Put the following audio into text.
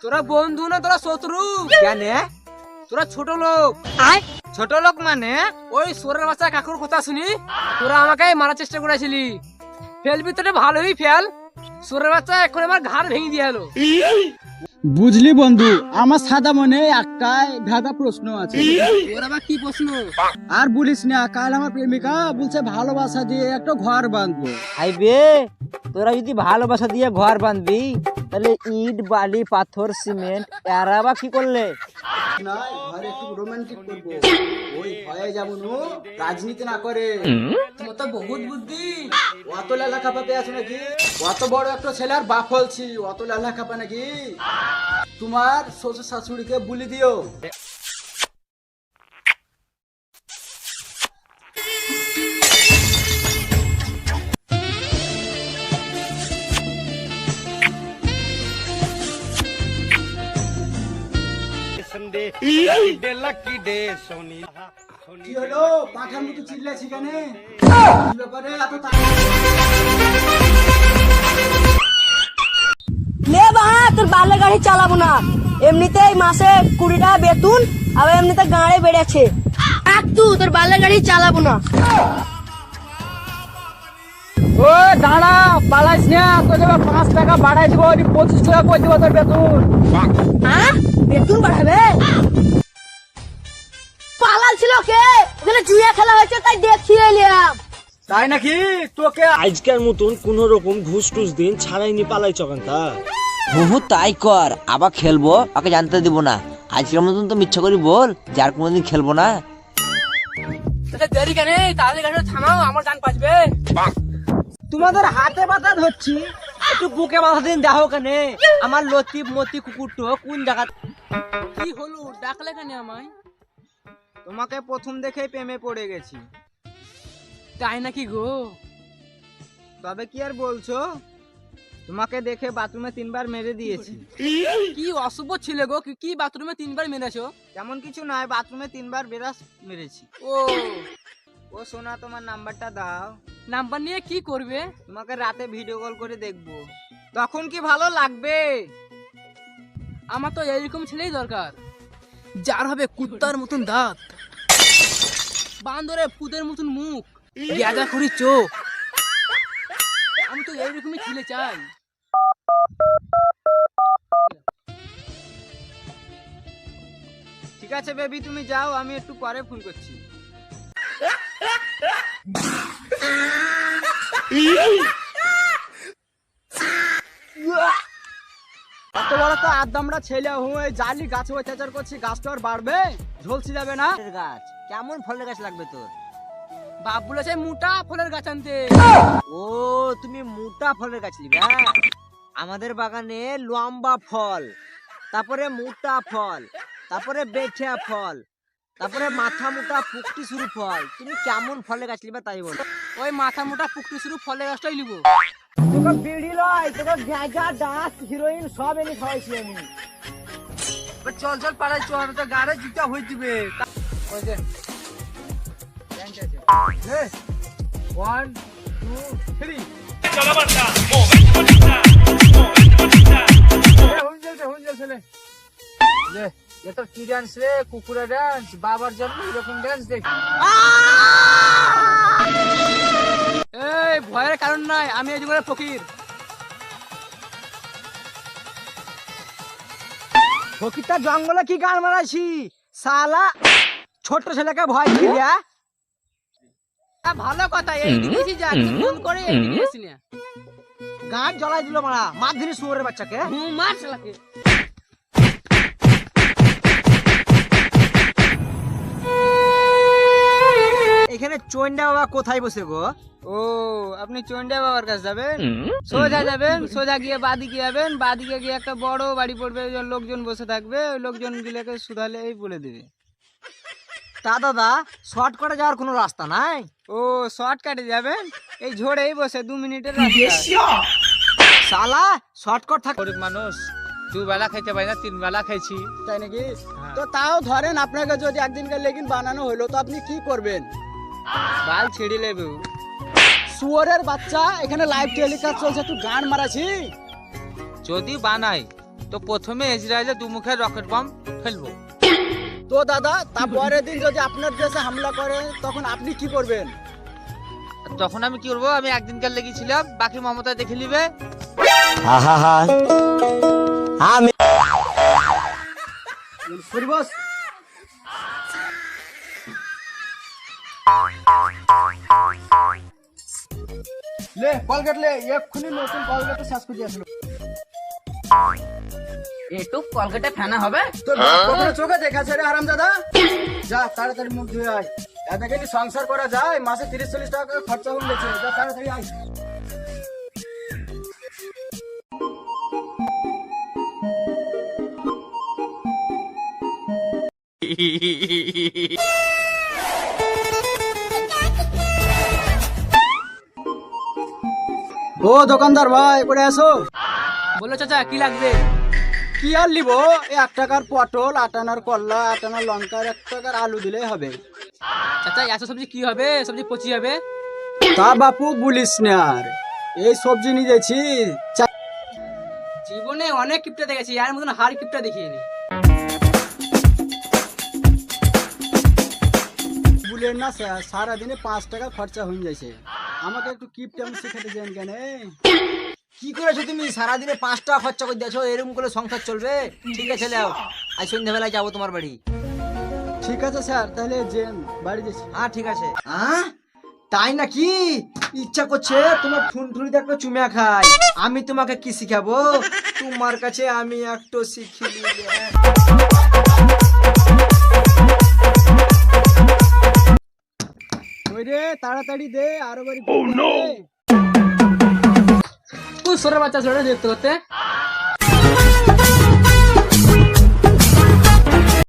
তোরা বন্ধু না তোরা শত্রু? কেন? তোরা ছোট লোক। ছোট লোক মানে? ওই সোরের বাচ্চা কাকুর কথা শুনি তোরা আমাকে মারার চেষ্টা করেছিলি। ফেলবি তোটা ভালোই ফেল, সোরের বাচ্চা এখন আমার ঘাড় ভেঙে দিয়ে এলো। বুঝলি বন্ধু, আমার সাদা মনে একটাই ভেদা প্রশ্ন আছে। ওর আবার কি প্রশ্ন? আর বলিস না, কাল আমার প্রেমিকা বলছে ভালোবাসা দিয়ে একটা ঘর বাঁধবো। আইবে, তোরা যদি ভালোবাসা দিয়ে ঘর বাঁধবি তাহলে ইট বালি পাথর সিমেন্ট এরা বা কি করলে? না, ঘরে একটু রোমান্টিক করবো, ওই ভয়ে যেমন রাজনীতি না করে। তোমার তো বহুত বুদ্ধি। অত লেখাপা পেয়ে আছো নাকি? অত বড় একটা ছেলের বাপ হলছি, অত লেখাপা নাকি? তোমার শ্বশুর শাশুড়িকে বলি দিও। কি হলো, পাখার মতো চিল্লাছি কেন? কি ব্যাপারে এত লে বাহা, তোর বালে গাড়ি চালাবো না। এমনিতেই মাসে 20 টাকা বেতন, আবার এমনিতে গাড়ি বেড়েছে। তোর বালে গাড়ি চালাবো না। ও দাঁড়া, পালাইস না, তোকে 5 টাকা বাড়াই দিব, 25 টাকা করে দিব তোর বেতন। বেতন বাড়াবে? পালাল ছিল কে? ওখানে জুয়া খেলা হয়েছে তাই দেখিয়ে এলাম। তাই নাকি? তোকে আজকের মতন কোন রকম ঘুষ টুস দিন ছাড়াইনি পালাই চকান্তা। বহু তাই কর, আবার খেলবো, ওকে জানতে দিব না। আজকের মতন তো মিথ্যা করি বল, যার কোনোদিন খেলবো না। দেরি কেন? তাহলে গাড়িটা থামাও, আমার জান বাঁচবে। তোমাদের হাতে বাধা ধরছি, একটু বুকে বাধা দিন দেখো কেন। আমার লতিফ মতি কুকুরটো কোন জায়গা? কি হলো, ডাকলে কেন আমায়? তোমাকে প্রথম দেখেই প্রেমে পড়ে গেছি। তাই নাকি গো? তবে কি আর বলছো, তোমাকে দেখে বাথরুমে 3 বার মেরে দিয়েছি। কি অশুভ ছিলে গো, কি বাথরুমে 3 বার মেরেছো? তেমন কিছু নয়, বাথরুমে 3 বার বেরাস মেরেছি। ও সোনা, তোমার নাম্বারটা দাও। নাম্বার নিয়ে কি করবে? তোমাকে রাতে ভিডিও কল করে দেখবো, তখন কি ভালো লাগবে? আমার তো এরকম ছেলেই দরকার, যার হবে কুত্তার মতন দাঁত, বান্দরে ফুদের মতন মুখ, গেজা করি চোখ। আমি তো এইরকমই ছেলে চাই। ঠিক আছে বেবি, তুমি যাও, আমি একটু পরে ফোন করছি। এত বড় তো আদামরা ছেলে হয়ে জালি গাছে অত্যাচার করছি, গাছটা আর বাড়বে? ঝলসি যাবে না? গাছ কেমন ফলের গাছ লাগবে তোর? বাপ বলেছে মোটা ফলের গাছ আনতে। ও, তুমি মোটা ফলের গাছ নিবে? আমাদের বাগানে লম্বা ফল, তারপরে মোটা ফল, তারপরে বেঠা ফল, তারপরে মাথা মোটা পুকটি শুরু ফল। তুমি কেমন ফলের গাছ নিবে তাই বল। ওই মাথা মোটা পুকটি শুরু ফলের গাছটাই নিবো। তোকে বিড়ি লয়, তোকে গাঁজা ডাস হিরোইন সব এনে খাওয়াইছি আমি। চল চল পালাই, চল, তো গাড়ি জুতা হয়ে দিবে। 1 2 3 এটা কি ডান্স রে? কুকুরের ডান্স, বাবার জন্য এরকম ডান্স দেখ। এই ভয়ের কারণ নাই, আমি এই যুগের ফকির। ফকিরটা জঙ্গলে কি গান মারাইছি শালা, ছোট ছেলেকে ভয় দিলিয়া? ভালো কথা, এই দিকেছি যা, ফোন করে এই দিকেছি না। গান জ্বলাই দিল মারা, মার দিলি শুয়োরের বাচ্চাকে। মার শালাকে। এখানে চন্ডা বাবা কোথায় বসে গো? ও, আপনি চন্ডা বাবার কাছে যাবেন? সোজা যাবেন, সোজা গিয়ে বাদিকে যাবেন, বাদিকে গিয়ে একটা বড় বাড়ি পড়বে, ওই লোকজন বসে থাকবে, ওই লোকজন গুলোকে শুধালেই বলে দেবে। তা দাদা, শর্টকাটে যাওয়ার কোনো রাস্তা নাই? ও, শর্টকাটে যাবেন? এই ঝোড়েই বসে 2 মিনিটের রাস্তা। শালা শর্টকাট থাকে। গরিব মানুষ, 2 বেলা খাইতে পারি না, 3 বেলা খাইছি। তাই নাকি? তো তাও ধরেন আপনাকে যদি একদিনকার লেগিন বানানো হলো, তো আপনি কি করবেন? বাল ছিঁড়ি লেবু। শুয়োরের বাচ্চা, এখানে লাইভ টেলিকাস্ট চলছে, একটু গান মারাছি। যদি বানাই তো প্রথমে ইসরায়েলে দুমুখের রকেট বম ফেলবো। তো দাদা, তারপরের দিন যদি আপনার দেশে হামলা করে তখন আপনি কি করবেন? তখন আমি কি করবো? আমি একদিনকার লেগেছিলাম, বাকি মমতা দেখে নিবে। পরিবস লে কলগেট লে, এক্ষুনি নতুন কলগেট শেষ করে আসলো। একটু কলকাতা ফেনা হবে। তোর কখনো চোখে দেখাছে রে আরাম দাদা? যা তাড়াতাড়ি মুখ ধুয়ে আয়। এটাকে কি সংসার করা যায়? মাসে 30-40 টাকা করে খরচা হয়ে গেছে। যা তাড়াতাড়ি আয়। ও দোকানদার ভাই, করে আসো। বলো চাচা কি লাগবে? কি আর লিব? 1 টাকার পটল, 8 আনার করলা, 8 আনার লঙ্কা, 1 টাকার আলু দিলেই হবে। চাচা এত সবজি কি হবে? সবজি পচি যাবে। তা বাপু বলিস না, আর এই সবজি নিয়ে যাচ্ছি। জীবনে অনেক কিপটা দেখেছি, আর মতন হাড় কিপটা দেখিনি। বুলেন না স্যার, সারাদিনে 5 টাকা খরচা হয়ে যাচ্ছে। আমাকে একটু কিপটা আমি শিখাতে চান কেন? কি করেছো তুমি? সারাদিনে 5 টাকা খরচা করে দিয়েছো, এরকম করে সংসার চলবে? ঠিক আছে নাও, আজ সন্ধ্যাবেলায় যাবো তোমার বাড়ি। ঠিক আছে স্যার, তাহলে যে বাড়ি যাচ্ছি। হ্যাঁ ঠিক আছে। তাই নাকি? ইচ্ছা করছে তোমার ঠুনঠুনিতে একটা চুমা খাই। আমি তোমাকে কি শিখাবো? তোমার কাছে আমি একটু শিখি নিলে। ওই রে, তাড়াতাড়ি দে, আরো বাড়ি। তুই সরের বাচ্চা সরে দেখতে করতে